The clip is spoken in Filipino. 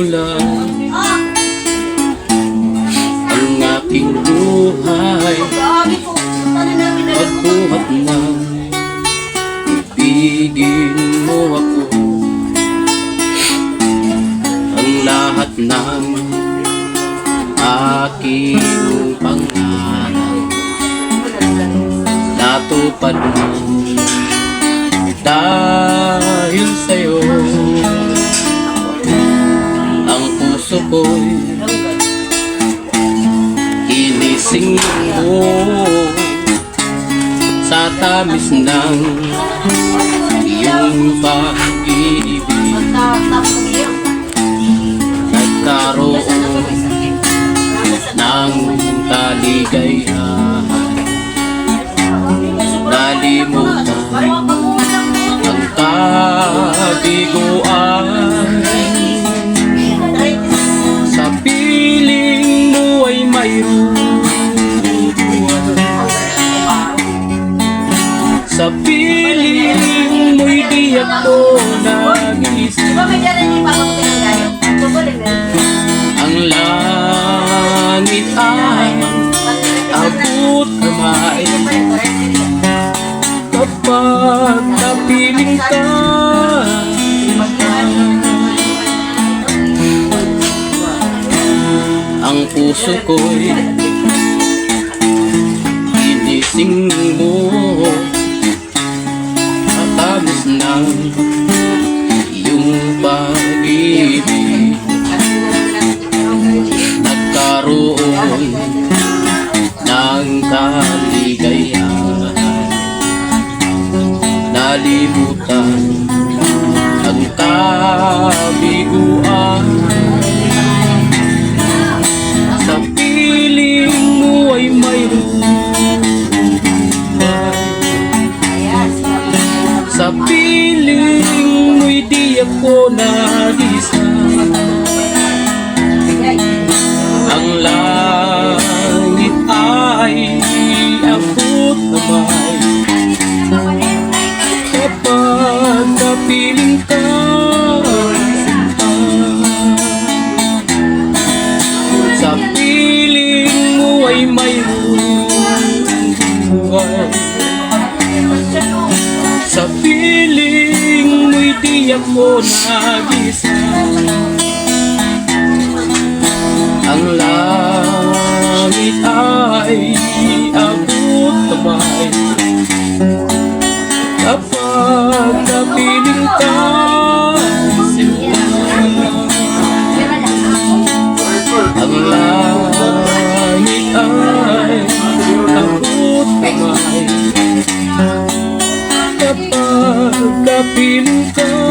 mo lang ang aking buhay. Pagbuhat ng ibigin mo ako, ang lahat ng aking pangarap natupad mo dahil sa'yo. Ang puso ko'y inising mo sa tamis ng iyong pag-ibig. Nagkaroon ng kaligayahan, nalimutan ang kabiguan. Sa piling mo ay mayroon, sa piling mo'y di ako nag-isip. Ang langit ay abot kamay kapag napiling ka. Ang puso ko'y inising mo sa tamis ng iyong pag-ibig. Nagkaroon ng kaligayahan, nalimutan ang kabiguan. Sa piling mo ay mayroon, sa piling mo'y di ako nag-isa. Ang langit ay abot kamay kapag napiling ka. Sa piling mo ay mayroon buhay, sa piling mo'y di ako nag-isa. Ang langit ay abot kamay kapag napiling ka. Ang langit ay abot kamay kapag napiling ka.